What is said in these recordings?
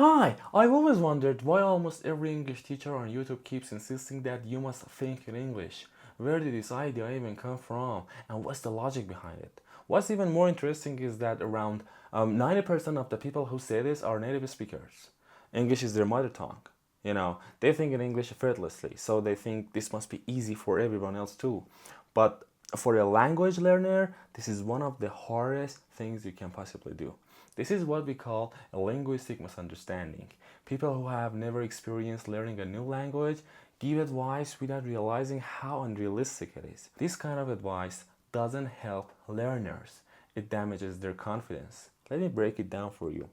Hi, I've always wondered why almost every English teacher on YouTube keeps insisting that you must think in English. Where did this idea even come from? And what's the logic behind it? What's even more interesting is that around 90% of the people who say this are native speakers. English is their mother tongue. They think in English effortlessly, so they think this must be easy for everyone else too. But for a language learner, this is one of the hardest things you can possibly do. This is what we call a linguistic misunderstanding. People who have never experienced learning a new language give advice without realizing how unrealistic it is. This kind of advice doesn't help learners. It damages their confidence. Let me break it down for you.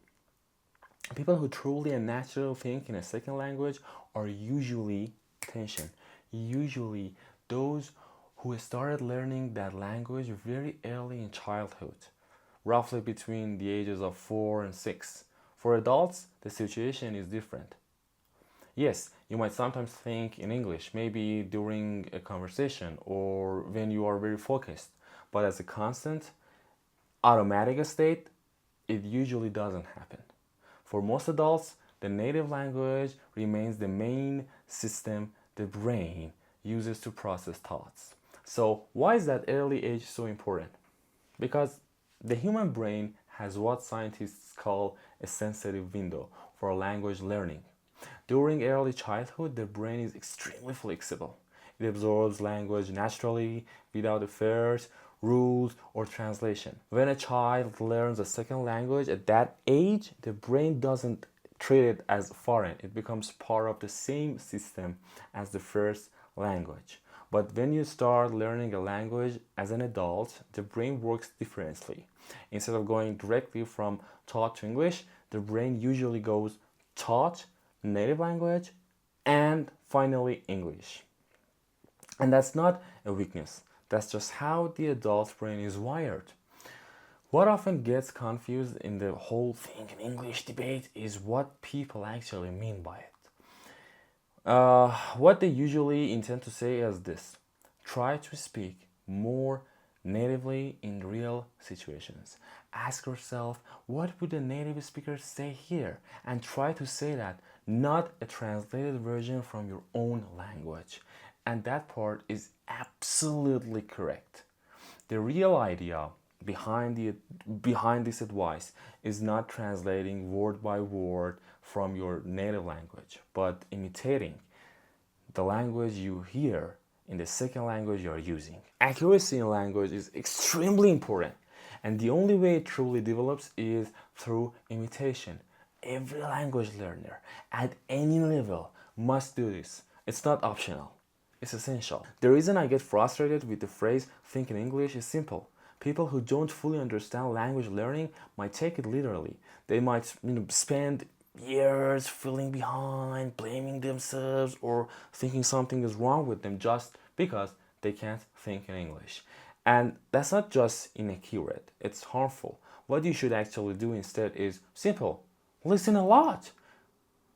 People who truly and naturally think in a second language are usually those who started learning that language very early in childhood, roughly between the ages of 4 and 6. For adults, the situation is different. Yes, you might sometimes think in English, maybe during a conversation or when you are very focused, but as a constant, automatic state, it usually doesn't happen. For most adults, the native language remains the main system the brain uses to process thoughts. So why is that early age so important? Because the human brain has what scientists call a sensitive window for language learning. During early childhood, the brain is extremely flexible. It absorbs language naturally without effort, rules, or translation. When a child learns a second language at that age, the brain doesn't treat it as foreign. It becomes part of the same system as the first language. But when you start learning a language as an adult, the brain works differently. Instead of going directly from thought to English, the brain usually goes thought, native language, and finally English. And that's not a weakness. That's just how the adult brain is wired. What often gets confused in the whole think in English debate is what people actually mean by it. What they usually intend to say is this: try to speak more natively in real situations. Ask yourself, what would a native speaker say here? And try to say that, not a translated version from your own language. And that part is absolutely correct. The real idea behind this advice is not translating word by word from your native language, but imitating the language you hear in the second language you are using. Accuracy in language is extremely important, and the only way it truly develops is through imitation. Every language learner at any level must do this. It's not optional. It's essential. The reason I get frustrated with the phrase think in English is simple. People who don't fully understand language learning might take it literally. They might spend years feeling behind, blaming themselves, or thinking something is wrong with them just because they can't think in English. And that's not just inaccurate, it's harmful. What you should actually do instead is simple. Listen a lot.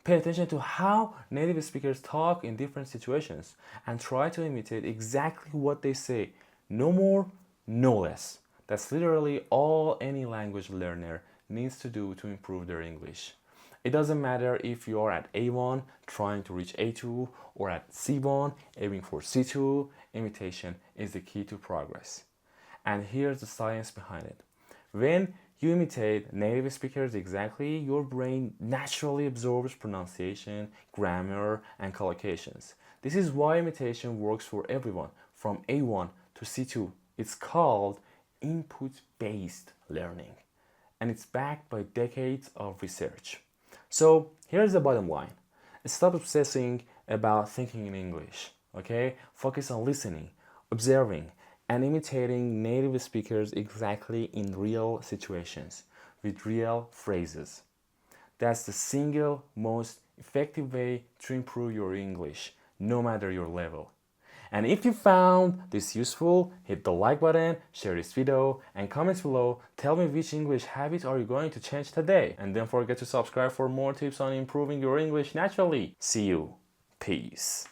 Pay attention to how native speakers talk in different situations and try to imitate exactly what they say. No more, no less. That's literally all any language learner needs to do to improve their English. It doesn't matter if you are at A1 trying to reach A2 or at C1 aiming for C2, imitation is the key to progress. And here's the science behind it. When you imitate native speakers exactly, your brain naturally absorbs pronunciation, grammar, and collocations. This is why imitation works for everyone from A1 to C2. It's called input-based learning, and it's backed by decades of research. So here's the bottom line. Stop obsessing about thinking in English, okay? Focus on listening, observing, and imitating native speakers exactly in real situations with real phrases. That's the single most effective way to improve your English, no matter your level. And if you found this useful, hit the like button, share this video, and comment below. Tell me which English habit are you going to change today. And don't forget to subscribe for more tips on improving your English naturally. See you. Peace.